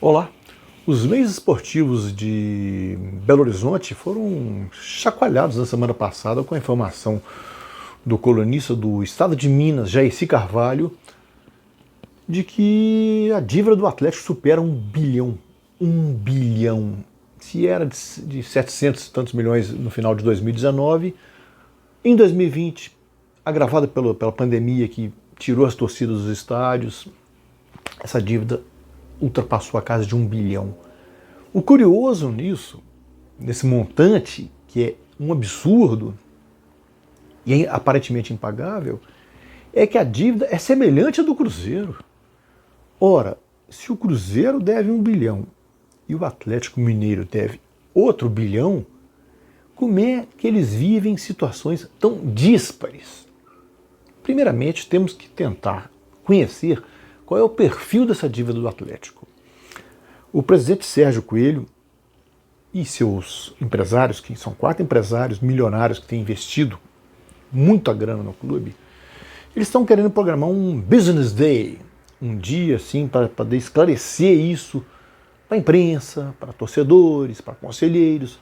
Olá! Os meios esportivos de Belo Horizonte foram chacoalhados na semana passada com a informação do colunista do Estado de Minas, Jaircy Carvalho, de que a dívida do Atlético supera 1 bilhão. 1 bilhão. Se era de 700 e tantos milhões no final de 2019, em 2020, agravada pela pandemia que tirou as torcidas dos estádios, essa dívida ultrapassou a casa de 1 bilhão. O curioso nisso, nesse montante, que é um absurdo e é aparentemente impagável, é que a dívida é semelhante à do Cruzeiro. Ora, se o Cruzeiro deve 1 bilhão e o Atlético Mineiro deve outro bilhão, como é que eles vivem situações tão díspares? Primeiramente, temos que tentar conhecer qual é o perfil dessa dívida do Atlético. O presidente Sérgio Coelho e seus empresários, que são 4 empresários milionários que têm investido muita grana no clube, eles estão querendo programar um business day, um dia assim para poder esclarecer isso para a imprensa, para torcedores, para conselheiros,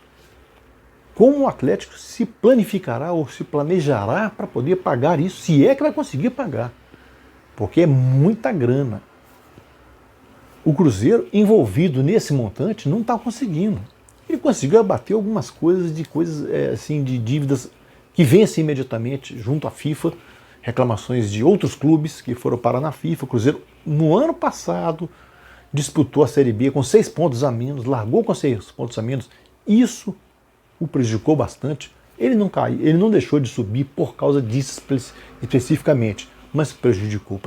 como o Atlético se planificará ou se planejará para poder pagar isso, se é que vai conseguir pagar, porque é muita grana. O Cruzeiro, envolvido nesse montante, não está conseguindo. Ele conseguiu abater algumas coisas assim, de dívidas que vencem imediatamente junto à FIFA, reclamações de outros clubes que foram parar na FIFA. O Cruzeiro, no ano passado, disputou a Série B com 6 pontos a menos, largou com 6 pontos a menos. Isso o prejudicou bastante. Ele não caiu, ele não deixou de subir por causa disso especificamente, mas prejudicou.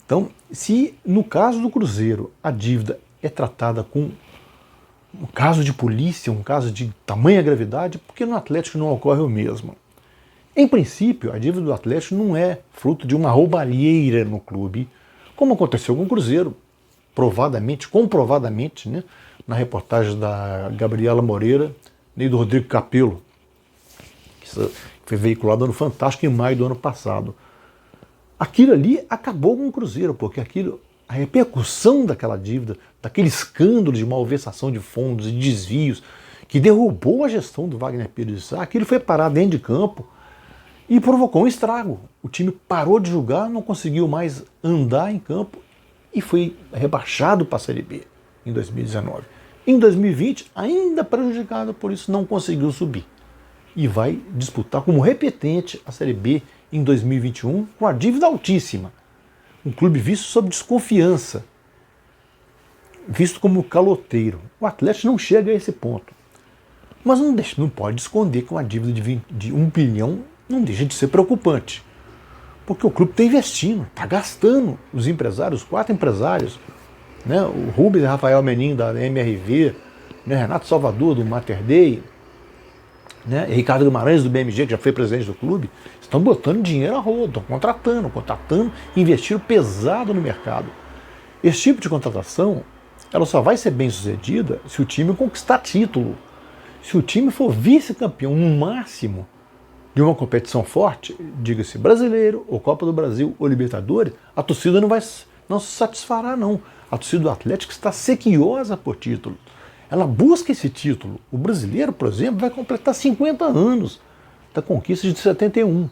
Então, se no caso do Cruzeiro a dívida é tratada com um caso de polícia, um caso de tamanha gravidade, por que no Atlético não ocorre o mesmo? Em princípio, a dívida do Atlético não é fruto de uma roubalheira no clube, como aconteceu com o Cruzeiro, comprovadamente, né, na reportagem da Gabriela Moreira e do Rodrigo Capello, que foi veiculada no Fantástico em maio do ano passado. Aquilo ali acabou com o Cruzeiro, porque a repercussão daquela dívida, daquele escândalo de malversação de fundos e desvios, que derrubou a gestão do Wagner Pires de Sá, aquilo foi parar dentro de campo e provocou um estrago. O time parou de jogar, não conseguiu mais andar em campo e foi rebaixado para a Série B em 2019. Em 2020, ainda prejudicado por isso, não conseguiu subir. E vai disputar como repetente a Série B em 2021 com a dívida altíssima. Um clube visto sob desconfiança, visto como caloteiro. O Atlético não chega a esse ponto. Mas não pode esconder que uma dívida de 1 bilhão não deixa de ser preocupante. Porque o clube está investindo, está gastando. Os empresários, os 4 empresários, né, o Rubens e Rafael Menin da MRV, né, Renato Salvador do Mater Dei, né, Ricardo Guimarães do BMG, que já foi presidente do clube, estão botando dinheiro a rodo, estão contratando, investindo pesado no mercado. Esse tipo de contratação, ela só vai ser bem sucedida se o time conquistar título. Se o time for vice-campeão no máximo de uma competição forte, diga-se Brasileiro, ou Copa do Brasil, ou Libertadores, a torcida não se satisfará não. A torcida do Atlético está sequiosa por título. Ela busca esse título. O Brasileiro, por exemplo, vai completar 50 anos da conquista de 71.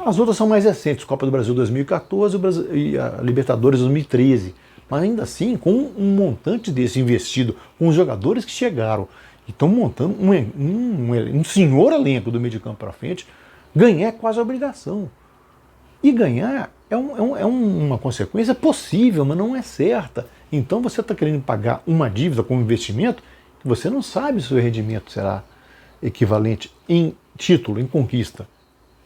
As outras são mais recentes, Copa do Brasil 2014 e a Libertadores 2013. Mas ainda assim, com um montante desse investido, com os jogadores que chegaram e estão montando um senhor elenco do meio de campo para frente, ganhar é quase obrigação. E ganhar é uma consequência possível, mas não é certa. Então você está querendo pagar uma dívida com um investimento que você não sabe se o rendimento será equivalente em título, em conquista.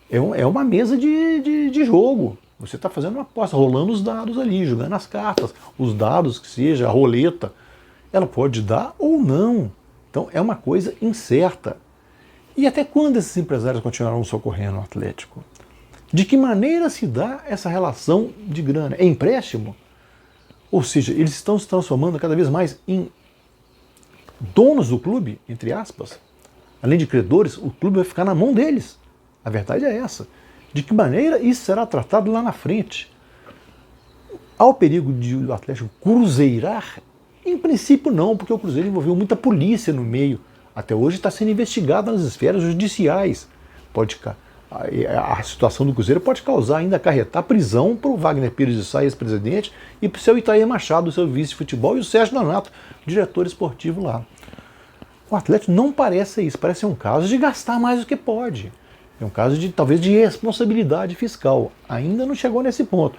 É uma mesa de jogo. Você está fazendo uma aposta, rolando os dados ali, jogando as cartas, os dados que seja, a roleta. Ela pode dar ou não. Então é uma coisa incerta. E até quando esses empresários continuarão socorrendo o Atlético? De que maneira se dá essa relação de grana? É empréstimo? Ou seja, eles estão se transformando cada vez mais em donos do clube, entre aspas. Além de credores, o clube vai ficar na mão deles. A verdade é essa. De que maneira isso será tratado lá na frente? Há o perigo de o Atlético cruzeirar? Em princípio não, porque o Cruzeiro envolveu muita polícia no meio. Até hoje está sendo investigado nas esferas judiciais. A situação do Cruzeiro pode causar ainda acarretar prisão para o Wagner Pires de Sá, ex-presidente, e para o seu Itair Machado, o seu vice-futebol, e o Sérgio Donato, diretor esportivo lá. O Atlético não parece isso, parece um caso de gastar mais do que pode. É um caso de talvez de responsabilidade fiscal. Ainda não chegou nesse ponto.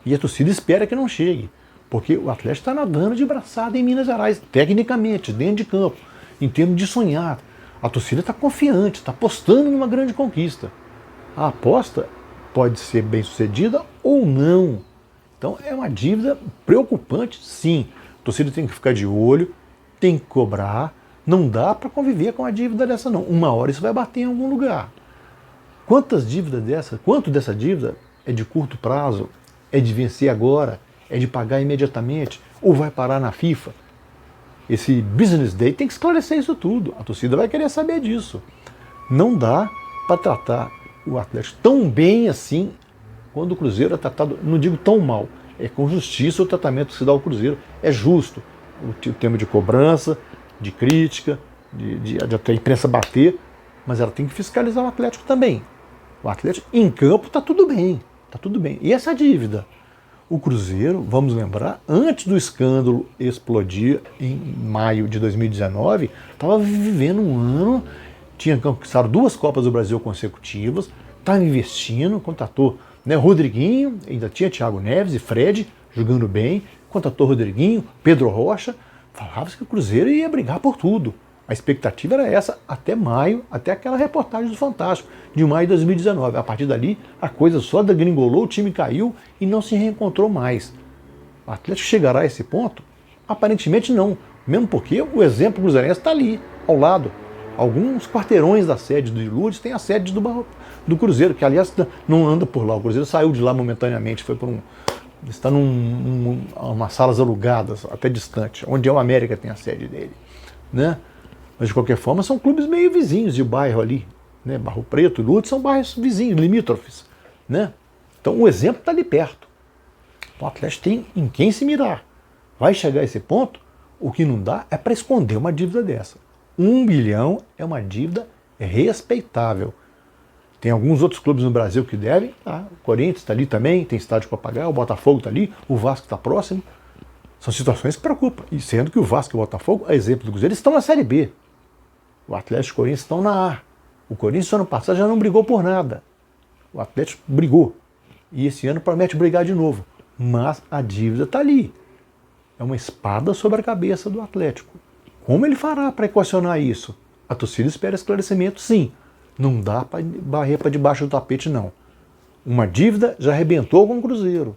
E a torcida espera que não chegue, porque o Atlético está nadando de braçada em Minas Gerais, tecnicamente, dentro de campo, em termos de sonhar. A torcida está confiante, está apostando numa grande conquista. A aposta pode ser bem sucedida ou não. Então é uma dívida preocupante, sim. A torcida tem que ficar de olho, tem que cobrar. Não dá para conviver com uma dívida dessa, não. Uma hora isso vai bater em algum lugar. Quanto dessa dívida é de curto prazo, é de vencer agora, é de pagar imediatamente, ou vai parar na FIFA? Esse Business Day tem que esclarecer isso tudo. A torcida vai querer saber disso. Não dá para tratar o Atlético tão bem assim quando o Cruzeiro é tratado, não digo tão mal, é com justiça o tratamento que se dá ao Cruzeiro. É justo o tema de cobrança, de crítica, de a imprensa bater, mas ela tem que fiscalizar o Atlético também. O Atlético em campo está tudo bem, está tudo bem. E essa dívida? O Cruzeiro, vamos lembrar, antes do escândalo explodir em maio de 2019, estava vivendo um ano, tinha conquistado 2 Copas do Brasil consecutivas, estava investindo, contratou Rodriguinho, ainda tinha Thiago Neves e Fred jogando bem, contratou Rodriguinho, Pedro Rocha, falava-se que o Cruzeiro ia brigar por tudo. A expectativa era essa até maio, até aquela reportagem do Fantástico, de maio de 2019. A partir dali, a coisa só degringolou, o time caiu e não se reencontrou mais. O Atlético chegará a esse ponto? Aparentemente não, mesmo porque o exemplo cruzeirense está ali, ao lado. Alguns quarteirões da sede do Lourdes tem a sede do Cruzeiro, que aliás não anda por lá. O Cruzeiro saiu de lá momentaneamente, foi por está umas salas alugadas, até distante, onde o América tem a sede dele, né? Mas de qualquer forma são clubes meio vizinhos de bairro ali, né? Barro Preto e Lourdes são bairros vizinhos, limítrofes, né? Então o exemplo está ali perto. O Atlético tem em quem se mirar. Vai chegar a esse ponto, o que não dá é para esconder uma dívida dessa. 1 bilhão é uma dívida respeitável. Tem alguns outros clubes no Brasil que devem, tá? O Corinthians está ali também, tem estádio para pagar, o Botafogo está ali, o Vasco está próximo. São situações que preocupam. E sendo que o Vasco e o Botafogo, a exemplo do Cruzeiro, estão na Série B. O Atlético e o Corinthians estão na A. O Corinthians, ano passado, já não brigou por nada. O Atlético brigou. E esse ano promete brigar de novo. Mas a dívida está ali. É uma espada sobre a cabeça do Atlético. Como ele fará para equacionar isso? A torcida espera esclarecimento, sim. Não dá para barrer para debaixo do tapete, não. Uma dívida já arrebentou com o Cruzeiro.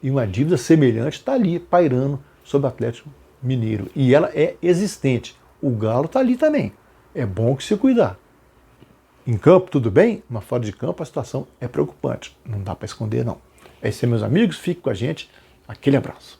E uma dívida semelhante está ali, pairando sobre o Atlético Mineiro. E ela é existente. O Galo está ali também. É bom que se cuidar. Em campo, tudo bem, mas fora de campo a situação é preocupante. Não dá para esconder, não. É isso aí, meus amigos. Fique com a gente. Aquele abraço.